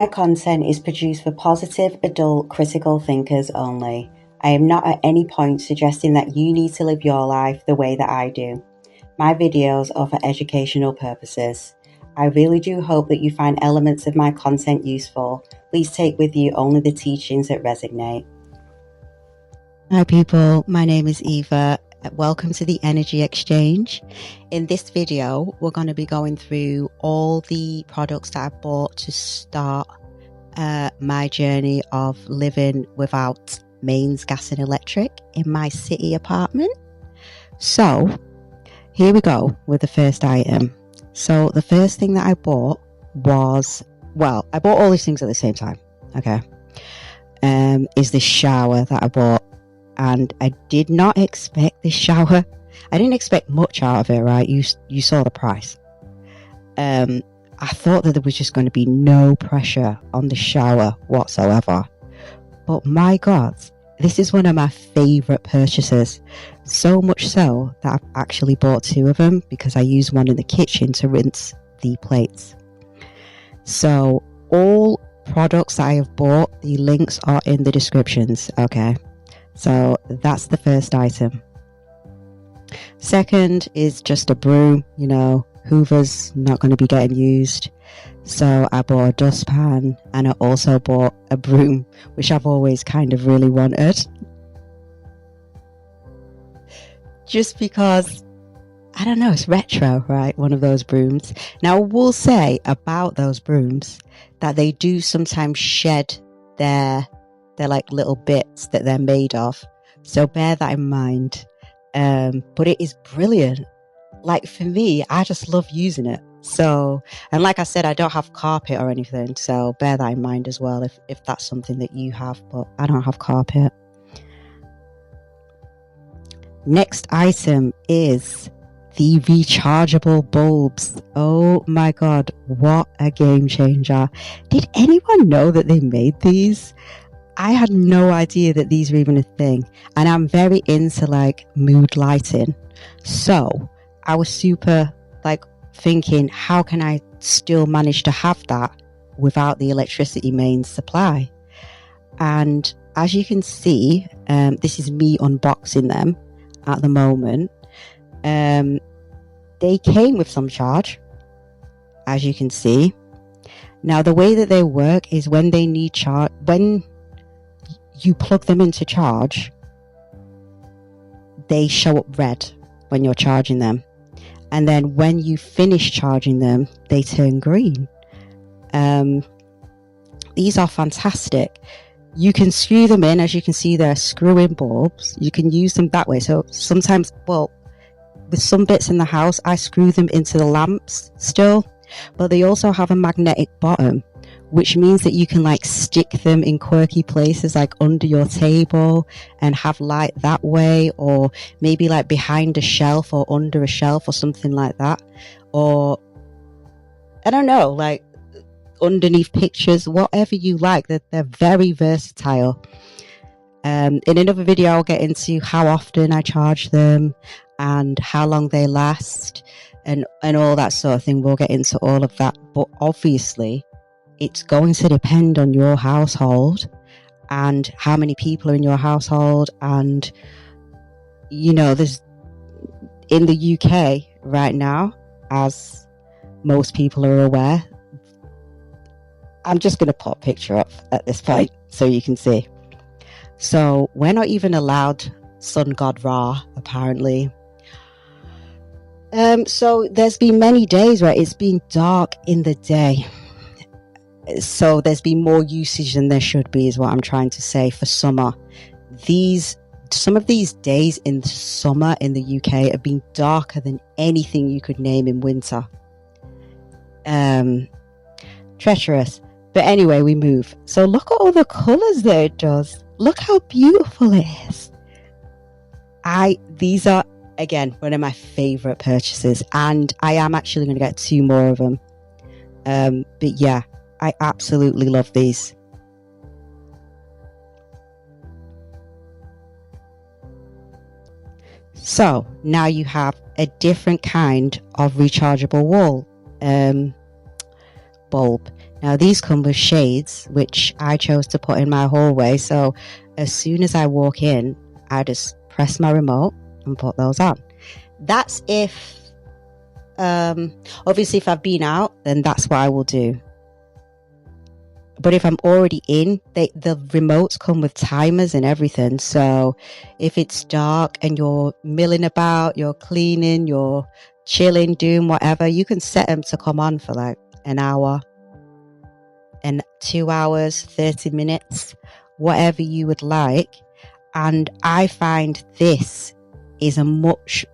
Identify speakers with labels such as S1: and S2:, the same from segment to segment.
S1: My content is produced for positive, adult, critical thinkers only. I am not at any point suggesting that you need to live your life the way that I do. My videos are for educational purposes. I really do hope that you find elements of my content useful. Please take with you only the teachings that resonate. Hi people, my name is Eva. Welcome to the Energy Exchange. In this video, we're going to be going through all the products that I bought to start my journey of living without mains, gas and electric in my city apartment. So here we go with the first item. So the first thing that I bought was, well, I bought all these things at the same time. Okay. Is this shower that I bought. And I did not expect this shower. I didn't expect much out of it, right? You saw the price. I thought that there was just going to be no pressure on the shower whatsoever. But my God, this is one of my favorite purchases. So much so that I've actually bought two of them because I use one in the kitchen to rinse the plates. So all products that I have bought, the links are in the descriptions, okay? So that's the first item. Second is just a broom, you know, Hoover's not going to be getting used. So I bought a dustpan and I also bought a broom, which I've always kind of really wanted. Just because, I don't know, it's retro, right? One of those brooms. Now I will say about those brooms that they do sometimes shed their like little bits that they're made of, so bear that in mind. But it is brilliant. Like for me, I just love using it. So, and like I said, I don't have carpet or anything, so bear that in mind as well if that's something that you have, but I don't have carpet. Next item is the rechargeable bulbs. Oh my God, what a game changer. Did anyone know that they made these? I had no idea that these were even a thing, and I'm very into like mood lighting. So I was super like thinking, how can I still manage to have that without the electricity mains supply? And as you can see, this is me unboxing them at the moment. They came with some charge, as you can see. Now the way that they work is when they need charge, when you plug them into charge, they show up red when you're charging them, and then when you finish charging them, they turn green. These are fantastic. You can screw them in, as you can see, they're screw-in bulbs. You can use them that way. So sometimes, well, with some bits in the house, I screw them into the lamps still, but they also have a magnetic bottom, which means that you can like stick them in quirky places like under your table and have light that way, or maybe like behind a shelf or under a shelf or something like that, or I don't know, like underneath pictures, whatever you like. They're very versatile. In another video I'll get into how often I charge them and how long they last and all that sort of thing. We'll get into all of that, but obviously it's going to depend on your household and how many people are in your household. And, you know, there's in the UK right now, as most people are aware, I'm just going to put a picture up at this point so you can see. So we're not even allowed sun god Ra, apparently. So there's been many days where it's been dark in the day. So there's been more usage than there should be, is what I'm trying to say, for summer. Some of these days in the summer in the UK have been darker than anything you could name in winter. Treacherous. But anyway, we move. So look at all the colours that it does. Look how beautiful it is. These are, again, one of my favourite purchases, and I am actually going to get two more of them. But yeah, I absolutely love these. So now you have a different kind of rechargeable wall bulb. Now these come with shades, which I chose to put in my hallway, so as soon as I walk in, I just press my remote and put those on. That's if obviously if I've been out, then that's what I will do. But if I'm already in, the remotes come with timers and everything. So if it's dark and you're milling about, you're cleaning, you're chilling, doing whatever, you can set them to come on for like an hour and 2 hours, 30 minutes, whatever you would like. And I find this is a much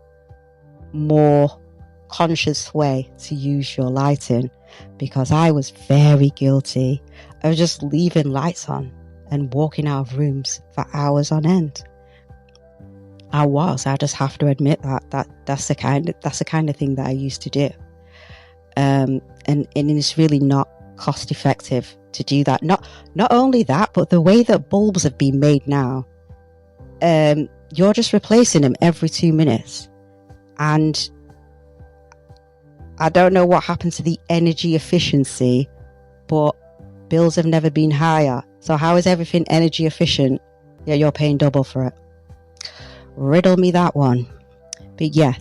S1: more conscious way to use your lighting, because I was very guilty of just leaving lights on and walking out of rooms for hours on end. I just have to admit that's the kind of thing that I used to do. And it's really not cost effective to do that. Not only that, but the way that bulbs have been made now, you're just replacing them every 2 minutes. And I don't know what happened to the energy efficiency, but bills have never been higher. So how is everything energy efficient? Yeah, you're paying double for it. Riddle me that one. But yeah,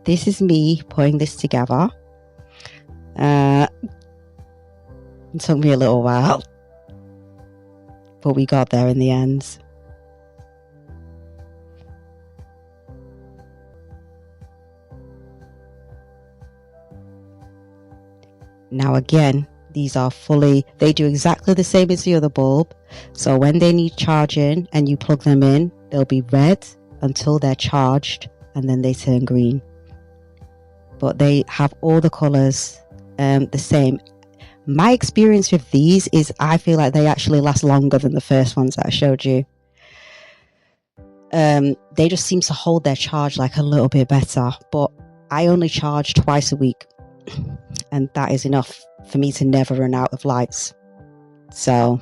S1: this is me putting this together. It took me a little while, but we got there in the end. Now again, these are they do exactly the same as the other bulb. So when they need charging and you plug them in, they'll be red until they're charged, and then they turn green. But they have all the colours the same. My experience with these is I feel like they actually last longer than the first ones that I showed you. They just seem to hold their charge like a little bit better, but I only charge twice a week, and that is enough for me to never run out of lights. So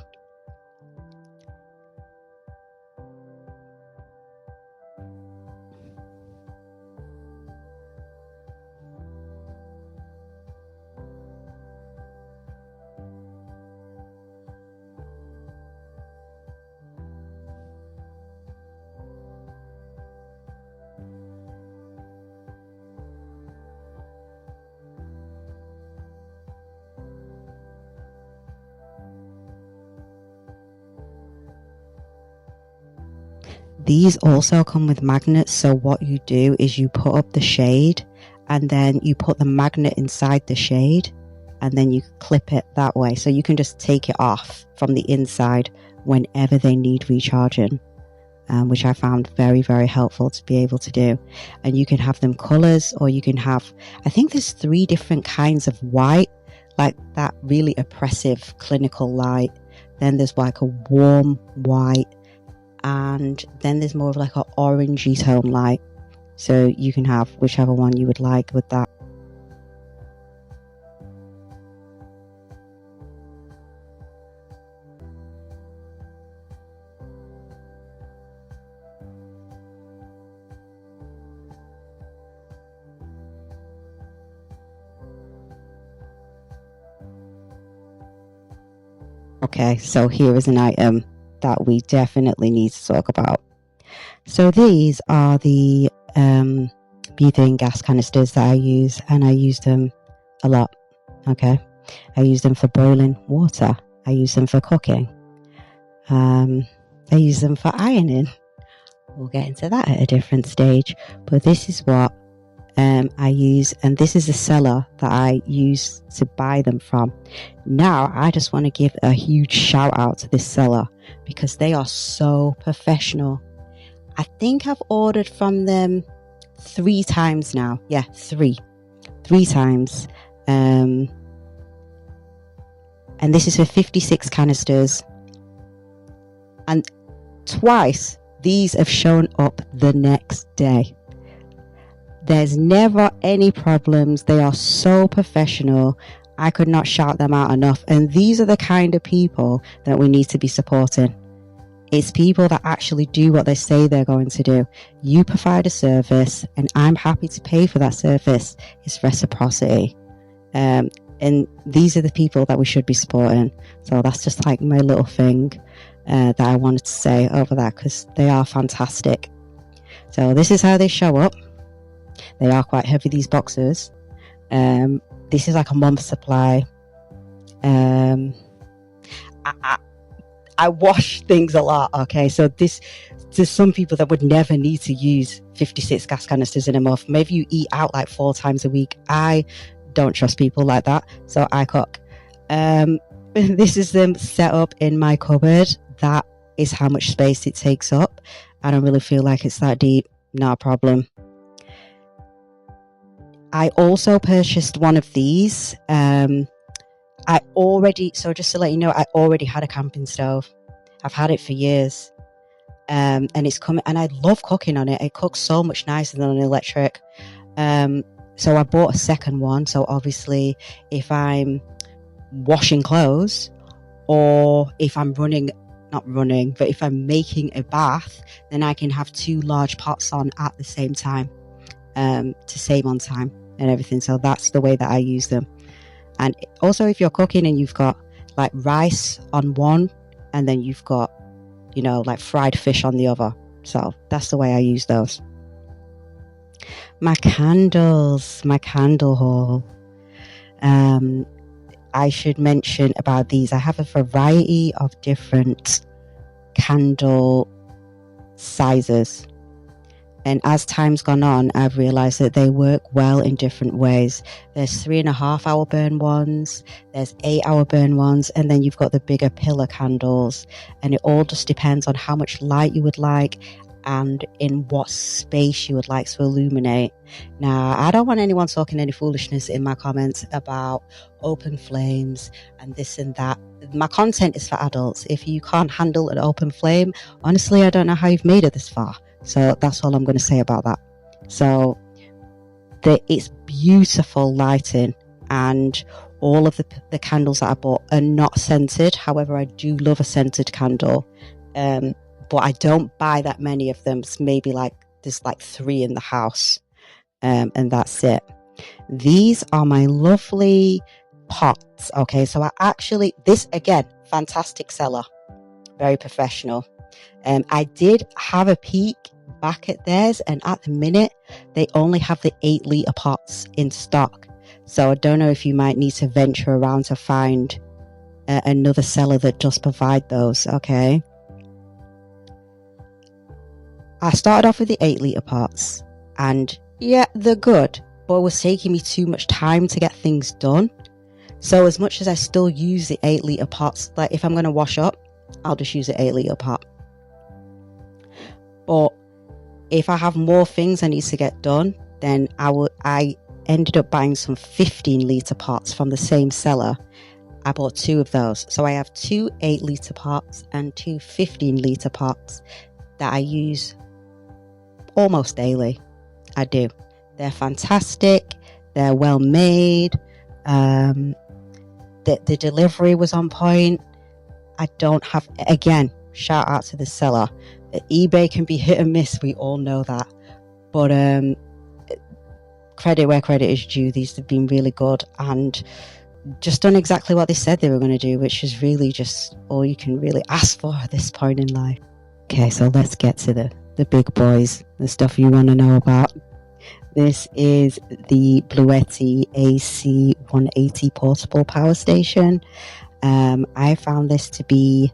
S1: these also come with magnets. So what you do is you put up the shade, and then you put the magnet inside the shade, and then you clip it that way. So you can just take it off from the inside whenever they need recharging, which I found very, very helpful to be able to do. And you can have them colours, or you can have, I think there's 3 different kinds of white, like that really oppressive clinical light. Then there's like a warm white, and then there's more of like an orangey tone light. So you can have whichever one you would like with that. Okay, so here is an item that we definitely need to talk about. So these are the butane gas canisters that I use, and I use them a lot. Okay, I use them for boiling water, I use them for cooking, I use them for ironing. We'll get into that at a different stage, but this is what I use, and this is the seller that I use to buy them from. Now I just want to give a huge shout out to this seller, because they are so professional. I think I've ordered from them 3 times now. Yeah, 3 times. And this is for 56 canisters, and twice these have shown up the next day. There's never any problems. They are so professional. I could not shout them out enough. And these are the kind of people that we need to be supporting. It's people that actually do what they say they're going to do. You provide a service, and I'm happy to pay for that service. It's reciprocity. And And these are the people that we should be supporting. So that's just like my little thing that I wanted to say over that, because they are fantastic. So this is how they show up. They are quite heavy, these boxes. This is like a month's supply. I wash things a lot, okay? So there's some people that would never need to use 56 gas canisters in a month. Maybe you eat out like 4 times a week. I don't trust people like that, so I cook. This is them set up in my cupboard. That is how much space it takes up. I don't really feel like it's that deep. Not a problem. I also purchased one of these. So just to let you know, I already had a camping stove. I've had it for years. And it's coming, and I love cooking on it. It cooks so much nicer than an electric. So I bought a second one. So obviously if I'm washing clothes, or if I'm if I'm making a bath, then I can have 2 large pots on at the same time, to save on time and everything. So that's the way that I use them. And also, if you're cooking and you've got like rice on one, and then you've got, like fried fish on the other. So that's the way I use those. My candles, my candle haul. I should mention about these. I have a variety of different candle sizes. And as time's gone on, I've realized that they work well in different ways. There's 3.5 hour burn ones, there's 8 hour burn ones, and then you've got the bigger pillar candles. And it all just depends on how much light you would like and in what space you would like to illuminate. Now, I don't want anyone talking any foolishness in my comments about open flames and this and that. My content is for adults. If you can't handle an open flame, honestly, I don't know how you've made it this far. So that's all I'm going to say about that. So it's beautiful lighting, and all of the candles that I bought are not scented. However, I do love a scented candle, but I don't buy that many of them. It's maybe there's 3 in the house, and that's it. These are my lovely pots. Okay, so this again, fantastic seller, very professional. I did have a peek back at theirs, and at the minute they only have the 8-litre pots in stock. So I don't know if you might need to venture around to find another seller that does provide those. Okay, I started off with the 8-litre pots, and yeah, they're good, but it was taking me too much time to get things done. So as much as I still use the 8-litre pots, like if I'm going to wash up, I'll just use the 8-litre pot. But if I have more things I need to get done, then I ended up buying some 15-litre pots from the same seller. I bought 2 of those. So I have 2 8-litre pots and 2 15-litre pots that I use almost daily. I do. They're fantastic. They're well made. The delivery was on point. I don't have, again, shout out to the seller. eBay can be hit and miss, we all know that, but credit where credit is due. These have been really good and just done exactly what they said they were going to do, which is really just all you can really ask for at this point in life. Okay, so let's get to the big boys, the stuff you want to know about. This is the Bluetti AC 180 portable power station. I found this to be,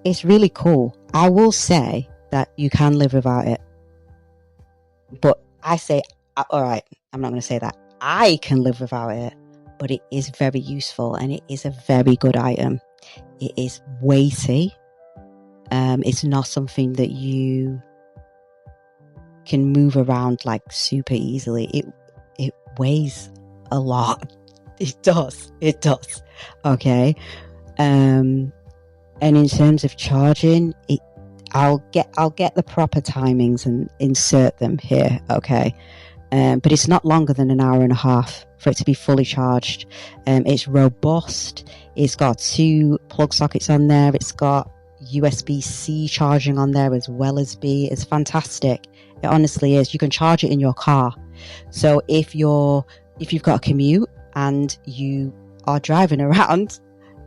S1: it's really cool. I will say that you can live without it, but I say, all right, I'm not going to say that I can live without it, but it is very useful and it is a very good item. It is weighty. It's not something that you can move around like super easily. It weighs a lot. It does. Okay. And in terms of charging, I'll get the proper timings and insert them here. Okay. But it's not longer than an hour and a half for it to be fully charged. It's robust. It's got 2 plug sockets on there. It's got USB-C charging on there as well as B. It's fantastic. It honestly is. You can charge it in your car. So if you've got a commute and you are driving around,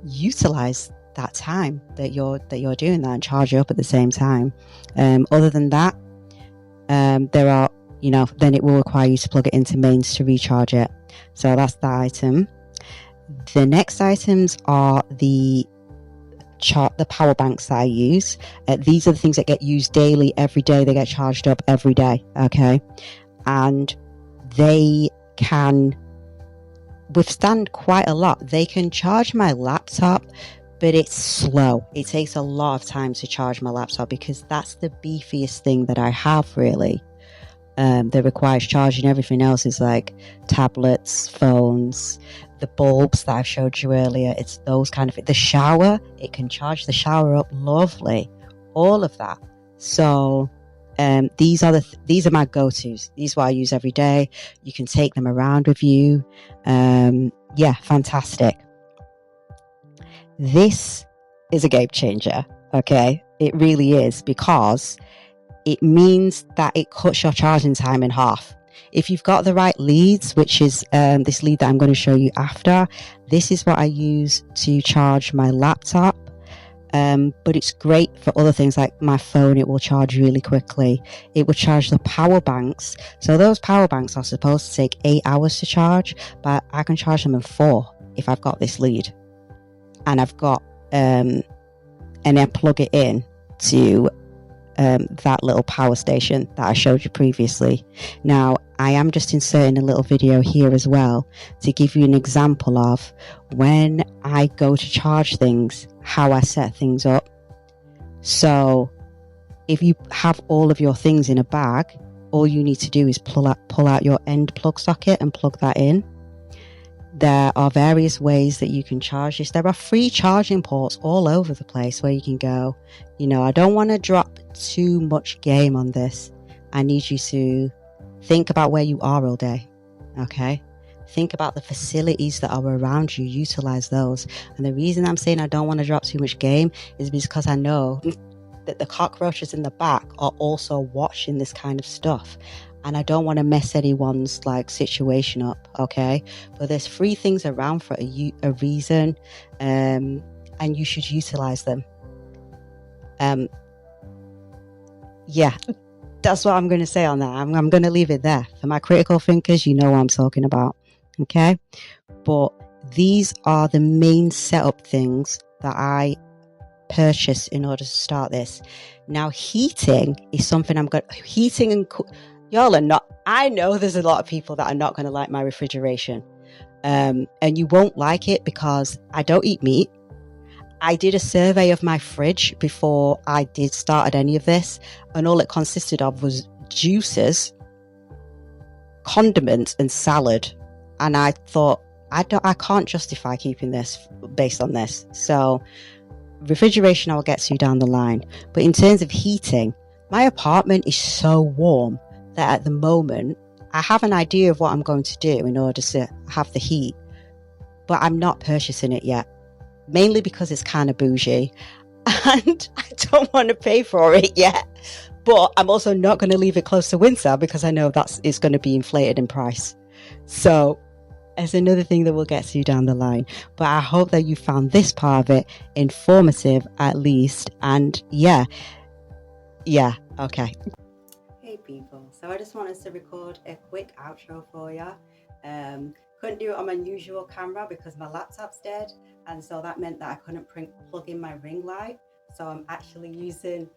S1: utilize that time that you're doing that and charge it up at the same time. Other than that, there are, then it will require you to plug it into mains to recharge it. So that's the item. The next items are the power banks that I use. These are the things that get used daily, every day. They get charged up every day. Okay. And they can withstand quite a lot. They can charge my laptop, but it's slow. It takes a lot of time to charge my laptop because that's the beefiest thing that I have, really, that requires charging. Everything else is like tablets, phones, the bulbs that I showed you earlier. It's those kind of, the shower, it can charge the shower up lovely, all of that. So these are my go-tos. These are what I use every day. You can take them around with you. Yeah, fantastic. This is a game changer. Okay, it really is, because it means that it cuts your charging time in half. If you've got the right leads, which is this lead that I'm going to show you after, this is what I use to charge my laptop. But it's great for other things like my phone. It will charge really quickly. It will charge the power banks. So those power banks are supposed to take 8 hours to charge, but I can charge them in 4 if I've got this lead. And I've got, and then plug it in to that little power station that I showed you previously. Now, I am just inserting a little video here as well to give you an example of when I go to charge things, how I set things up. So if you have all of your things in a bag, all you need to do is pull out your end plug socket and plug that in. There are various ways that you can charge this. There are free charging ports all over the place where you can go, I don't want to drop too much game on this. I need you to think about where you are all day. Okay? Think about the facilities that are around you. Utilize those. And the reason I'm saying I don't want to drop too much game is because I know that the cockroaches in the back are also watching this kind of stuff. And I don't want to mess anyone's situation up, okay? But there's free things around for a reason, and you should utilize them. Yeah, that's what I'm going to say on that. I'm going to leave it there. For my critical thinkers, you know what I'm talking about, okay? But these are the main setup things that I purchased in order to start this. Now, heating is something heating and y'all are not, I know there's a lot of people that are not going to like my refrigeration. And you won't like it because I don't eat meat. I did a survey of my fridge before I started any of this, and all it consisted of was juices, condiments, and salad. And I thought, I can't justify keeping this based on this. So refrigeration I'll get to down the line. But in terms of heating, my apartment is so warm that at the moment I have an idea of what I'm going to do in order to have the heat, but I'm not purchasing it yet, mainly because it's kind of bougie and I don't want to pay for it yet. But I'm also not going to leave it close to winter because I know it's going to be inflated in price. So it's another thing that we'll get to down the line. But I hope that you found this part of it informative at least. And yeah, okay. Hey people, so I just wanted to record a quick outro for you. Couldn't do it on my usual camera because my laptop's dead, and so that meant that I couldn't plug in my ring light. So I'm actually using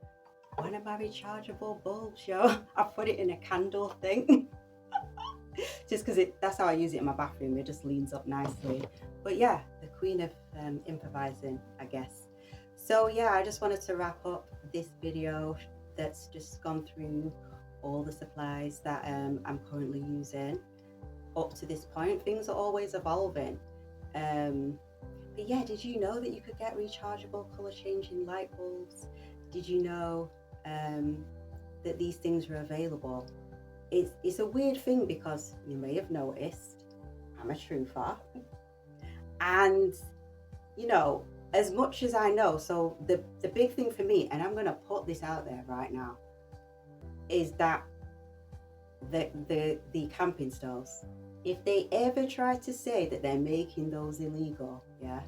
S1: one of my rechargeable bulbs, yo. I put it in a candle thing just because that's how I use it in my bathroom. It just leans up nicely. But yeah, the queen of improvising, I guess. So yeah, I just wanted to wrap up this video that's just gone through all the supplies that I'm currently using up to this point. Things are always evolving. But yeah, did you know that you could get rechargeable color changing light bulbs? Did you know that these things were available? It's a weird thing because you may have noticed I'm a truther, and as much as I know, so the big thing for me, and I'm going to put this out there right now, is that the camping stoves, If they ever try to say that they're making those illegal, yeah,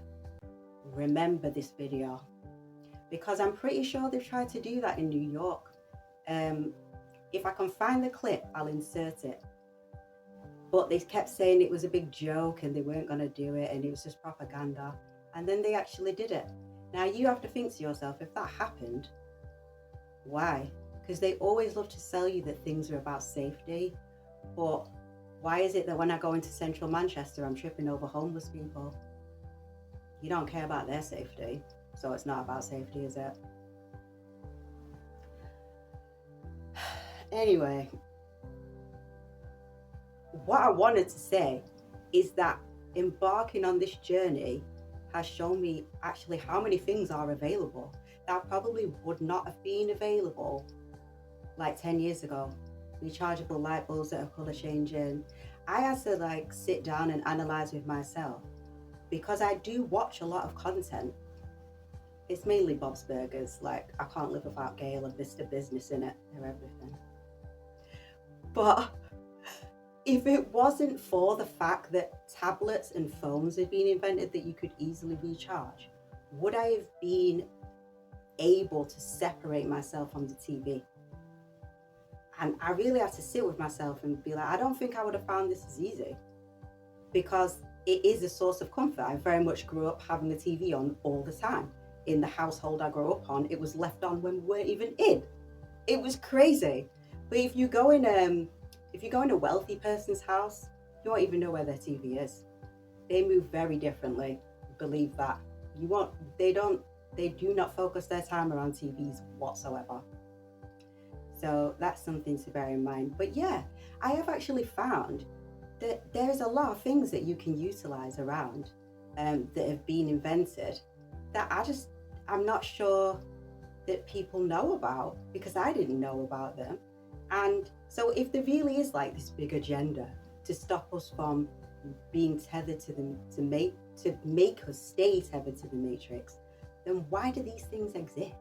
S1: remember this video, because I'm pretty sure they've tried to do that in New York. If I can find the clip, I'll insert it. But they kept saying it was a big joke and they weren't going to do it and it was just propaganda. And then they actually did it. Now you have to think to yourself, if that happened, why? Because they always love to sell you that things are about safety. But why is it that when I go into central Manchester, I'm tripping over homeless people? You don't care about their safety, so it's not about safety, is it? Anyway, what I wanted to say is that embarking on this journey has shown me actually how many things are available that probably would not have been available like 10 years ago. Rechargeable light bulbs that are color changing. I had to like sit down and analyze with myself, because I do watch a lot of content. It's mainly Bob's Burgers. Like, I can't live without Gale and Mr. Business in it. They're everything. But if it wasn't for the fact that tablets and phones had been invented that you could easily recharge, would I have been able to separate myself from the TV? And I really had to sit with myself and be like, I don't think I would have found this as easy, because it is a source of comfort. I very much grew up having the TV on all the time. In the household I grew up on, it was left on when we weren't even in. It was crazy. But if you go in a wealthy person's house, you won't even know where their TV is. They move very differently. Believe that. They do not focus their time around TVs whatsoever. So that's something to bear in mind. But yeah, I have actually found that there's a lot of things that you can utilize around that have been invented that I'm not sure that people know about, because I didn't know about them. And so if there really is like this big agenda to stop us from being tethered to them, to make us stay tethered to the matrix, then why do these things exist?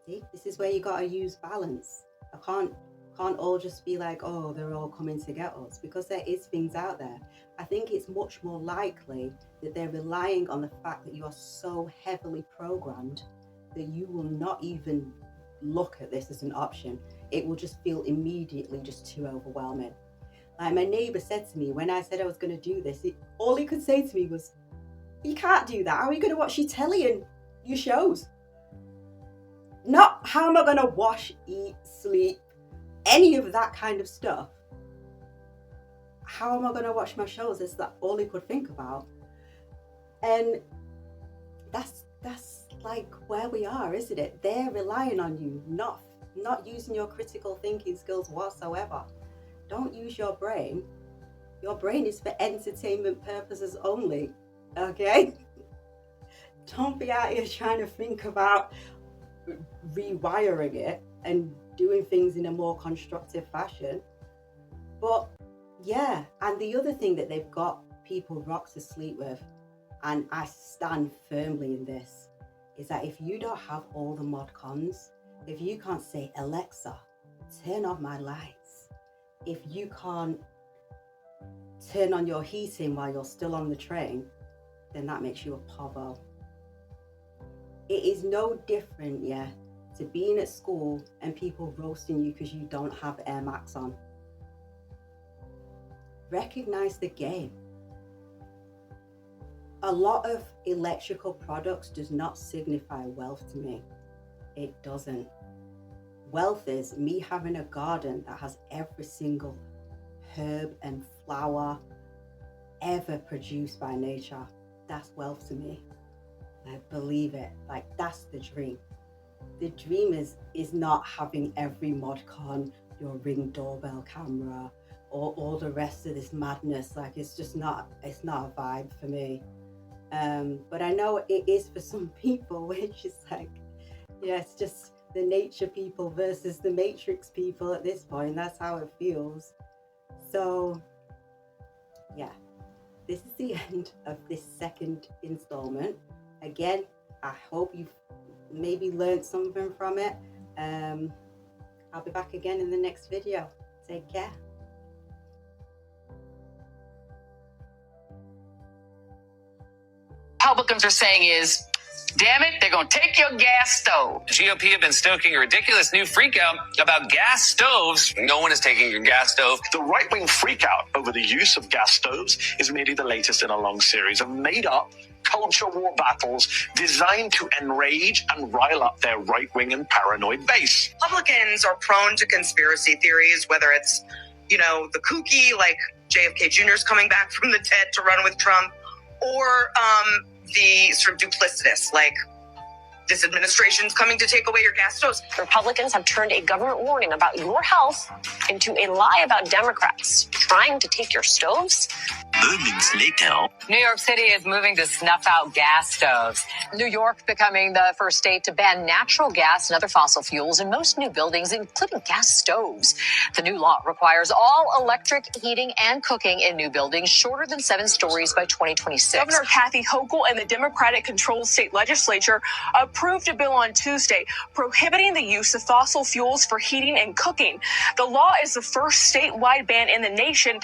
S1: See, this is where you gotta use balance. I can't all just be like, oh, they're all coming to get us, because there is things out there. I think it's much more likely that they're relying on the fact that you are so heavily programmed that you will not even look at this as an option. It will just feel immediately just too overwhelming. Like my neighbor said to me when I said I was going to do this, all he could say to me was, you can't do that. How are you going to watch your telly and your shows? Not how am I going to wash, eat, sleep, any of that kind of stuff. How am I going to watch my shows? Is that all he could think about? And that's like where we are, isn't it? They're relying on you, not using your critical thinking skills whatsoever. Don't use your brain. Your brain is for entertainment purposes only, okay? Don't be out here trying to think about rewiring it and doing things in a more constructive fashion. But yeah, and the other thing that they've got people rock to sleep with, and I stand firmly in this, is that if you don't have all the mod cons, if you can't say, Alexa, turn on my lights, if you can't turn on your heating while you're still on the train, then that makes you a povo. It is no different, yeah, to being at school and people roasting you because you don't have Air Max on. Recognize the game. A lot of electrical products does not signify wealth to me. It doesn't. Wealth is me having a garden that has every single herb and flower ever produced by nature. That's wealth to me. I believe it. Like, that's the dream. The dream is not having every mod con, your Ring doorbell camera, or all the rest of this madness. Like, it's not a vibe for me. But I know it is for some people, which is like, yeah, it's just the nature people versus the matrix people at this point. That's how it feels. So yeah, this is the end of this second installment. Again, I hope you've maybe learned something from it. I'll be back again in the next video. Take care.
S2: Republicans are saying is, damn it, they're going to take your gas stove.
S3: The GOP have been stoking a ridiculous new freakout about gas stoves. No one is taking your gas stove.
S4: The right-wing freakout over the use of gas stoves is merely the latest in a long series of made-up culture war battles designed to enrage and rile up their right-wing and paranoid base.
S5: Republicans are prone to conspiracy theories, whether it's, the kooky, like JFK Jr. is coming back from the dead to run with Trump, or the sort of duplicitous, like this administration's coming to take away your gas stoves.
S6: Republicans have turned a government warning about your health into a lie about Democrats trying to take your stoves.
S7: Moments later.
S8: New York City is moving to snuff out gas stoves. New York becoming the first state to ban natural gas and other fossil fuels in most new buildings, including gas stoves. The new law requires all electric heating and cooking in new buildings shorter than 7 stories by 2026.
S9: Governor Kathy Hochul and the Democratic-controlled state legislature approved a bill on Tuesday prohibiting the use of fossil fuels for heating and cooking. The law is the first statewide ban in the nation.